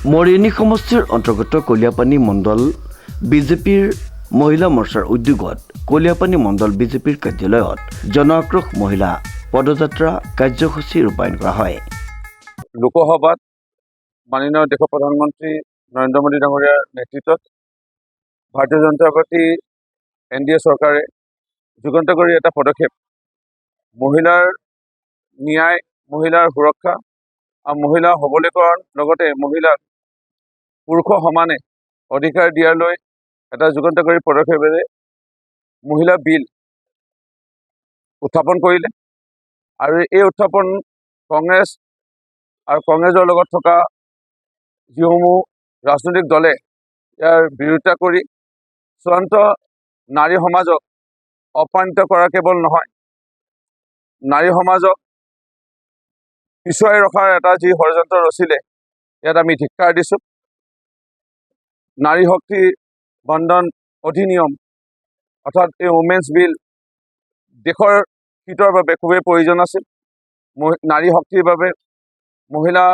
মৰিয়নি সমষ্টিৰ অন্তৰ্গত কলিয়াপানী মণ্ডল বিজেপিৰ মহিলা মৰ্চাৰ উদ্যোগত কলিয়াপানী মণ্ডল বিজেপিৰ কাৰ্যালয়ত জন আক্ৰোশ মহিলা পদযাত্ৰা কাৰ্যসূচী ৰূপায়ণ কৰা হয়। লোকসভাত মাননীয় দেশৰ প্ৰধানমন্ত্ৰী নৰেন্দ্ৰ মোদী ডাঙৰীয়াৰ নেতৃত্বত ভাৰতীয় জনতা পাৰ্টি NDA চৰকাৰে যুগান্তকাৰী এটা পদক্ষেপ মহিলাৰ ন্যায়, মহিলাৰ সুৰক্ষা আৰু মহিলা সবলীকৰণ লগতে মহিলাক পুৰুষৰ সমানে অধিকাৰ দিয়ালৈ এটা যুগান্তকাৰী পদক্ষেপেৰে মহিলা বিল উত্থাপন কৰিলে আৰু এই উত্থাপন কংগ্ৰেছ আৰু কংগ্ৰেছৰ লগত থকা যিসমূহ ৰাজনৈতিক দলে ইয়াৰ বিৰোধিতা কৰি চূড়ান্ত নাৰী সমাজক অপমানিত কৰা কেৱল নহয়, নাৰী সমাজক পিছুৱাই ৰখাৰ এটা যি ষড়যন্ত্ৰ ৰচিলে ইয়াত আমি ধিক্কাৰ দিছোঁ। নাৰী শক্তি বন্ধন অধিনিয়ম অৰ্থাৎ এই উমেন্স বিল দেশৰ হিতৰ বাবে খুবেই প্ৰয়োজন আছিল। নাৰী শক্তিৰ বাবে, মহিলা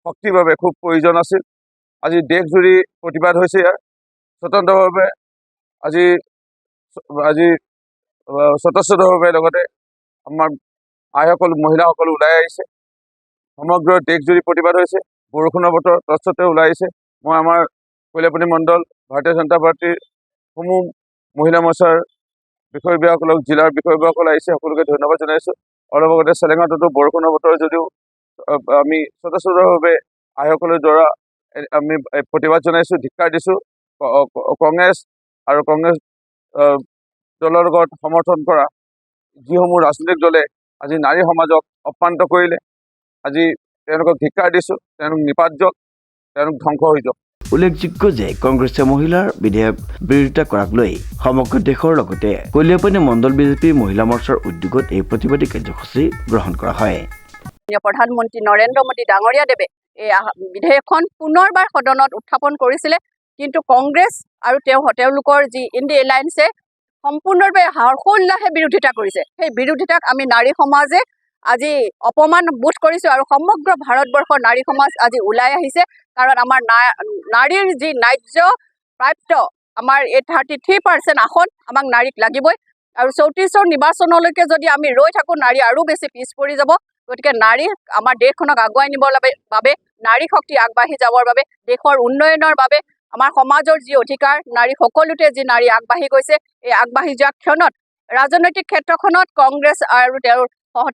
শক্তিৰ বাবে খুব প্ৰয়োজন আছিল। আজি দেশজুৰি প্ৰতিবাদ হৈছে ইয়াৰ স্বতন্ত্ৰভাৱে আজি স্বতঃস্ফূৰ্তভাৱে লগতে আমাৰ আইসকল মহিলাসকল ওলাই আহিছে। সমগ্ৰ দেশজুৰি প্ৰতিবাদ হৈছে। বৰষুণৰ বতৰ তৎসত্ত্বেও ওলাই আহিছে। মই আমাৰ কলিয়াপানী মণ্ডল ভাৰতীয় জনতা পাৰ্টিৰ সমূহ মহিলা মৰ্চাৰ বিষয়ববীয়াসকলক, জিলাৰ বিষয়ববীয়াসকল আহিছে, সকলোকে ধন্যবাদ জনাইছোঁ। অলপ আগতে চেলেঙাটোতো বৰষুণৰ বতৰ যদিও আমি স্বতঃস্ফূৰ্তভাৱে আইসকলৰ দ্বাৰা আমি প্ৰতিবাদ জনাইছোঁ, ধিক্কাৰ দিছোঁ। কংগ্ৰেছ আৰু কংগ্ৰেছ দলৰ লগত সমৰ্থন কৰা যিসমূহ ৰাজনৈতিক দলে আজি নাৰী সমাজক অপমানিত কৰিলে, আজি তেওঁলোকক ধিক্কাৰ দিছোঁ। তেওঁলোক নিপাত যাওক, তেওঁলোক ধ্বংস হৈ যাওক। উল্লেখযোগ্য যে কংগ্ৰেছে মহিলাৰ বিধেয়ক বিৰোধিতা কৰাক লৈ সমগ্ৰ দেশৰ লগতে কলিয়াপানী মণ্ডল বিজেপিৰ মহিলা মৰ্চাৰ উদ্যোগত এই প্ৰতিবাদী কাৰ্যসূচী গ্ৰহণ কৰা হয়। প্ৰধানমন্ত্ৰী নৰেন্দ্ৰ মোদী ডাঙৰীয়াদেৱে এই বিধেয়কখন পুনৰবাৰ সদনত উত্থাপন কৰিছিলে, কিন্তু কংগ্ৰেছ আৰু তেওঁলোকৰ যি ইণ্ডিয়া এলায়েন্সে সম্পূৰ্ণৰূপে হৰ্ষোল্লাসে বিৰোধিতা কৰিছে। সেই বিৰোধিতাক আমি নাৰী সমাজে আজি অপমান বোধ কৰিছোঁ আৰু সমগ্ৰ ভাৰতবৰ্ষৰ নাৰী সমাজ আজি ওলাই আহিছে। কাৰণ আমাৰ নাৰীৰ যি ন্যায্য প্ৰাপ্য আমাৰ 33% আসন আমাক নাৰীক লাগিবই আৰু 34ৰ নিৰ্বাচনলৈকে যদি আমি ৰৈ থাকোঁ, নাৰী আৰু বেছি পিছ পৰি যাব। গতিকে নাৰী আমাৰ দেশখনক আগুৱাই নিবৰ বাবে, নাৰী শক্তি আগবাঢ়ি যাবৰ বাবে, দেশৰ উন্নয়নৰ বাবে, আমাৰ সমাজৰ যি অধিকাৰ, নাৰী সকলোতে যি নাৰী আগবাঢ়ি গৈছে, এই আগবাঢ়ি যোৱা ক্ষণত ৰাজনৈতিক ক্ষেত্ৰখনত কংগ্ৰেছ আৰু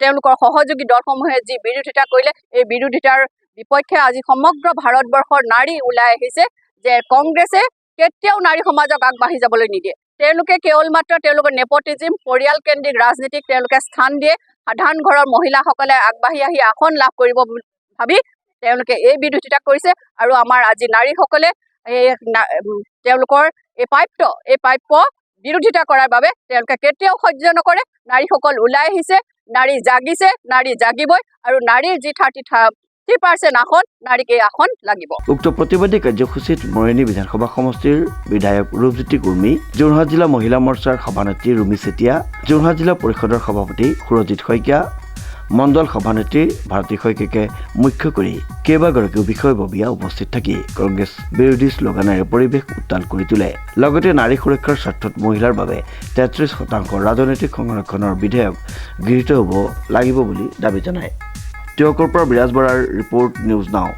তেওঁলোকৰ সহযোগী দলসমূহে যি বিৰোধিতা কৰিলে, এই বিৰোধিতাৰ বিপক্ষে আজি সমগ্ৰ ভাৰতবৰ্ষৰ নাৰী ওলাই আহিছে যে কংগ্ৰেছে কেতিয়াও নাৰী সমাজক আগবাঢ়ি যাবলৈ নিদিয়ে। তেওঁলোকে কেৱল মাত্ৰ তেওঁলোকৰ নেপটিজিম, পৰিয়ালকেন্দ্ৰিক ৰাজনীতিক তেওঁলোকে স্থান দিয়ে। সাধাৰণ ঘৰৰ মহিলাসকলে আগবাঢ়ি আহি আসন লাভ কৰিব বুলি ভাবি তেওঁলোকে এই বিৰোধিতা কৰিছে আৰু আমাৰ আজি নাৰীসকলে তেওঁলোকৰ এই প্ৰাপ্য বিৰোধিতা কৰাৰ বাবে তেওঁলোকে কেতিয়াও সহ্য নকৰে। নাৰীসকল ওলাই আহিছে, নাৰী জাগিছে, নাৰী জাগিবই আৰু নাৰীৰ যি 33% আসন, নাৰীক এই আসন লাগিব। উক্ত প্ৰতিবাদী কাৰ্যসূচীত মৰিয়নি বিধানসভা সমষ্টিৰ বিধায়ক ৰূপজ্যোতি কুৰ্মী, যোৰহাট জিলা মহিলা মৰ্চাৰ সভানেত্ৰী ৰুমি চেতিয়া, যোৰহাট জিলা পৰিষদৰ সভাপতি সুৰজিৎ শইকীয়া, মণ্ডল সভানেত্ৰী ভাৰতী শইকীয়াকে মুখ্য কৰি কেইবাগৰাকীও বিষয়ববীয়া উপস্থিত থাকি কংগ্ৰেছ বিৰোধী শ্লোগানেৰে পৰিৱেশ উত্তাল কৰি তোলে। লগতে নাৰী সুৰক্ষাৰ স্বাৰ্থত মহিলাৰ বাবে 33% ৰাজনৈতিক সংৰক্ষণৰ বিধেয়ক গৃহীত হ'ব লাগিব বুলি দাবী জনায়। টিয়কৰ পৰা বিৰাজ বৰাৰ ৰিপৰ্ট, নিউজ নাও।